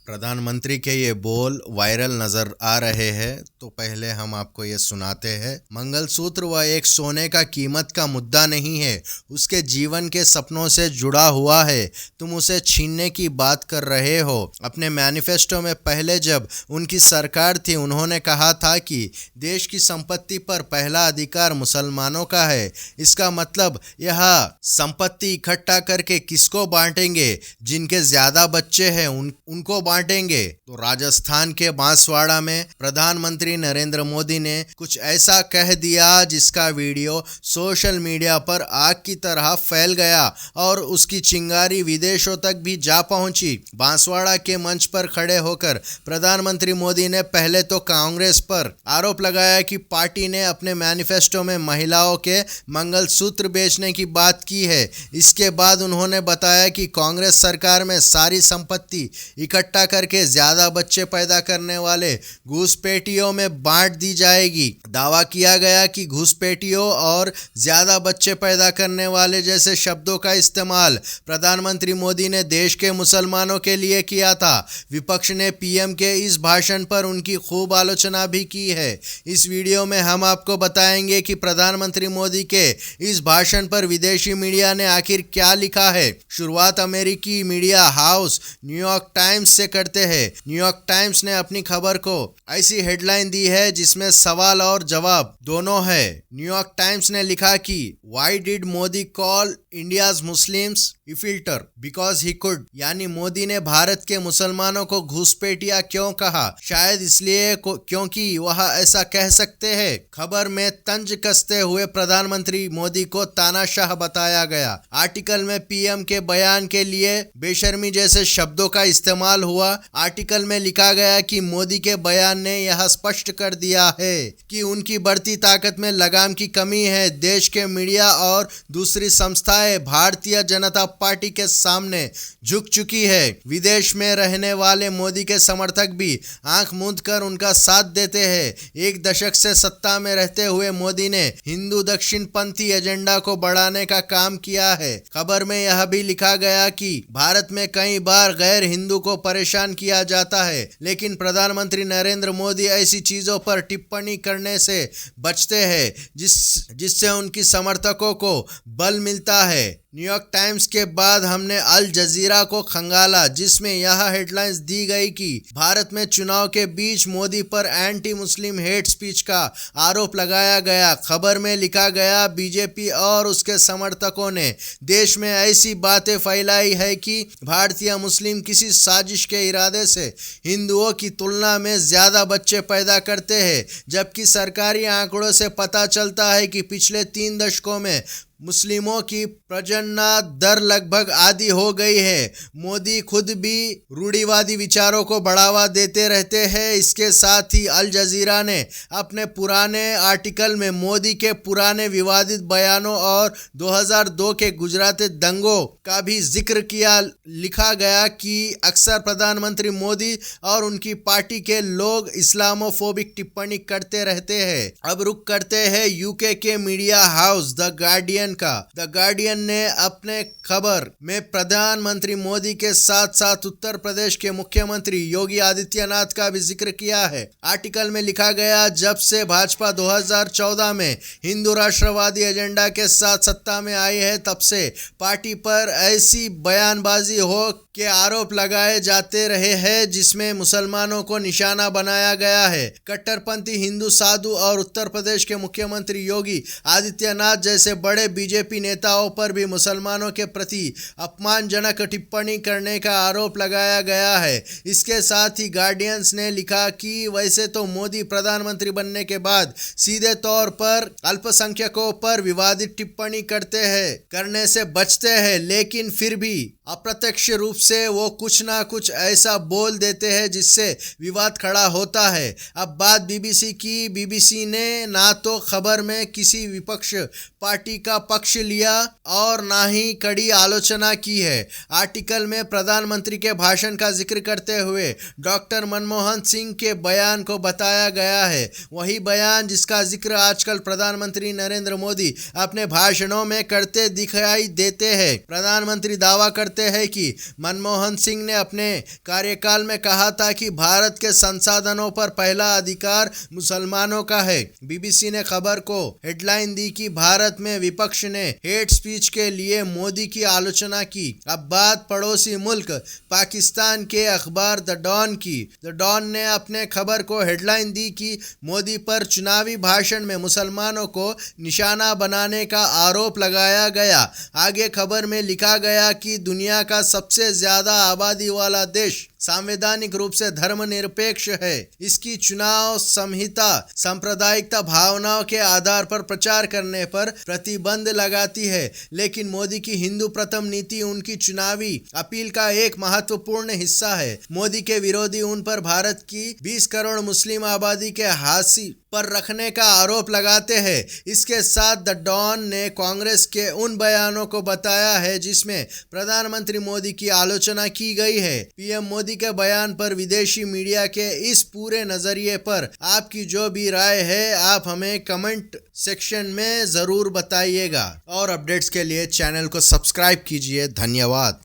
प्रधानमंत्री के ये बोल वायरल नजर आ रहे हैं, तो पहले हम आपको ये सुनाते हैं। मंगलसूत्र व एक सोने का कीमत का मुद्दा नहीं है, उसके जीवन के सपनों से जुड़ा हुआ है। तुम उसे छीनने की बात कर रहे हो। अपने मैनिफेस्टो में पहले जब उनकी सरकार थी, उन्होंने कहा था कि देश की संपत्ति पर पहला अधिकार मुसलमानों का है। इसका मतलब यह संपत्ति इकट्ठा करके किसको बांटेंगे? जिनके ज्यादा बच्चे हैं उनको बांटेंगे। तो राजस्थान के बांसवाड़ा में प्रधानमंत्री नरेंद्र मोदी ने कुछ ऐसा कह दिया जिसका वीडियो सोशल मीडिया पर आग की तरह फैल गया और उसकी चिंगारी विदेशों तक भी जा पहुंची। बांसवाड़ा के मंच पर खड़े होकर प्रधानमंत्री मोदी ने पहले तो कांग्रेस पर आरोप लगाया कि पार्टी ने अपने मैनिफेस्टो में महिलाओं के मंगलसूत्र बेचने की बात की है। इसके बाद उन्होंने बताया कि कांग्रेस सरकार में सारी संपत्ति इकट्ठा करके ज्यादा बच्चे पैदा करने वाले घुसपैठियों में बांट दी जाएगी। दावा किया गया कि घुसपैठियों और ज्यादा बच्चे पैदा करने वाले जैसे शब्दों का इस्तेमाल प्रधानमंत्री मोदी ने देश के मुसलमानों के लिए किया था। विपक्ष ने पीएम के इस भाषण पर उनकी खूब आलोचना भी की है। इस वीडियो में हम आपको बताएंगे कि प्रधानमंत्री मोदी के इस भाषण पर विदेशी मीडिया ने आखिर क्या लिखा है। शुरुआत अमेरिकी मीडिया हाउस न्यूयॉर्क टाइम्स से करते हैं। न्यूयॉर्क टाइम्स ने अपनी खबर को ऐसी हेडलाइन दी है जिसमें सवाल और जवाब दोनों है। न्यूयॉर्क टाइम्स ने लिखा कि why did Modi call India's Muslims infiltrator because he could, यानी मोदी ने भारत के मुसलमानों को घुसपैठिया क्यों कहा? शायद इसलिए क्योंकि वह ऐसा कह सकते हैं। खबर में तंज कसते हुए प्रधानमंत्री मोदी को तानाशाह बताया गया। आर्टिकल में पीएम के बयान के लिए बेशर्मी जैसे शब्दों का इस्तेमाल हुआ। आर्टिकल में लिखा गया कि मोदी के बयान ने यह स्पष्ट कर दिया है कि उनकी बढ़ती ताकत में लगाम की कमी है। देश के मीडिया और दूसरी संस्थाएं भारतीय जनता पार्टी के सामने झुक चुकी है। विदेश में रहने वाले मोदी के समर्थक भी आंख मूंद कर उनका साथ देते हैं। एक दशक से सत्ता में रहते हुए मोदी ने हिंदू दक्षिण पंथी एजेंडा को बढ़ाने का काम किया है। खबर में यह भी लिखा गया कि भारत में कई बार गैर हिंदू को परेशान किया जाता है, लेकिन प्रधानमंत्री नरेंद्र मोदी ऐसी चीजों पर टिप्पणी करने से बचते हैं जिससे उनकी समर्थकों को बल मिलता है। न्यूयॉर्क टाइम्स के बाद हमने अल जजीरा को खंगाला, जिसमें यह हेडलाइंस दी गई कि भारत में चुनाव के बीच मोदी पर एंटी मुस्लिम हेट स्पीच का आरोप लगाया गया। खबर में लिखा गया बीजेपी और उसके समर्थकों ने देश में ऐसी बातें फैलाई है कि भारतीय मुस्लिम किसी साजिश के इरादे से हिंदुओं की तुलना में ज्यादा बच्चे पैदा करते हैं, जबकि सरकारी आंकड़ों से पता चलता है कि पिछले 3 दशकों में मुस्लिमों की प्रजनना दर लगभग आधी हो गई है। मोदी खुद भी रूढ़िवादी विचारों को बढ़ावा देते रहते हैं। इसके साथ ही अल जजीरा ने अपने पुराने आर्टिकल में मोदी के पुराने विवादित बयानों और 2002 के गुजराती दंगों का भी जिक्र किया। लिखा गया कि अक्सर प्रधानमंत्री मोदी और उनकी पार्टी के लोग इस्लामोफोबिक टिप्पणी करते रहते हैं। अब रुक करते हैं यूके के मीडिया हाउस द गार्डियन का। द गार्डियन ने अपने खबर में प्रधानमंत्री मोदी के साथ साथ उत्तर प्रदेश के मुख्यमंत्री योगी आदित्यनाथ का भी जिक्र किया है। आर्टिकल में लिखा गया, जब से भाजपा 2014 में हिंदू राष्ट्रवादी एजेंडा के साथ सत्ता में आई है, तब से पार्टी पर ऐसी बयानबाजी हो के आरोप लगाए जाते रहे हैं जिसमें मुसलमानों को निशाना बनाया गया है। कट्टरपंथी हिंदू साधु और उत्तर प्रदेश के मुख्यमंत्री योगी आदित्यनाथ जैसे बड़े बीजेपी नेताओं पर भी मुसलमानों के प्रति अपमानजनक टिप्पणी करने का आरोप लगाया गया है। इसके साथ ही गार्डियंस ने लिखा कि वैसे तो मोदी प्रधानमंत्री बनने के बाद सीधे तौर पर अल्पसंख्यकों पर विवादित टिप्पणी करने से बचते हैं, लेकिन फिर भी अप्रत्यक्ष रूप से वो कुछ ना कुछ ऐसा बोल देते हैं जिससे विवाद खड़ा होता है। अब बात बीबीसी की। बीबीसी ने ना तो खबर में किसी विपक्ष पार्टी का पक्ष लिया और ना ही कड़ी आलोचना की है। आर्टिकल में प्रधानमंत्री के भाषण का जिक्र करते हुए डॉक्टर मनमोहन सिंह के बयान को बताया गया है। वही बयान जिसका जिक्र आजकल प्रधानमंत्री नरेंद्र मोदी अपने भाषणों में करते दिखाई देते हैं। प्रधानमंत्री दावा करते हैं कि मनमोहन सिंह ने अपने कार्यकाल में कहा था कि भारत के संसाधनों पर पहला अधिकार मुसलमानों का है। बीबीसी ने खबर को हेडलाइन दी कि भारत में विपक्ष ने हेट स्पीच के लिए मोदी की आलोचना की। अब बात पड़ोसी मुल्क पाकिस्तान के अखबार द डॉन की। द डॉन ने अपने खबर को हेडलाइन दी कि मोदी पर चुनावी भाषण में मुसलमानों को निशाना बनाने का आरोप लगाया गया। आगे खबर में लिखा गया कि दुनिया का सबसे ज्यादा आबादी वाला देश संवैधानिक रूप से धर्मनिरपेक्ष है। इसकी चुनाव संहिता सांप्रदायिकता भावनाओं के आधार पर प्रचार करने पर प्रतिबंध लगाती है, लेकिन मोदी की हिंदू प्रथम नीति उनकी चुनावी अपील का एक महत्वपूर्ण हिस्सा है। मोदी के विरोधी उन पर भारत की 20 करोड़ मुस्लिम आबादी के हाशिए पर रखने का आरोप लगाते हैं। इसके साथ द डॉन ने कांग्रेस के उन बयानों को बताया है जिसमें प्रधानमंत्री मोदी की आलोचना की गई है। पीएम मोदी के बयान पर विदेशी मीडिया के इस पूरे नजरिए पर आपकी जो भी राय है आप हमें कमेंट सेक्शन में जरूर बताइएगा और अपडेट्स के लिए चैनल को सब्सक्राइब कीजिए। धन्यवाद।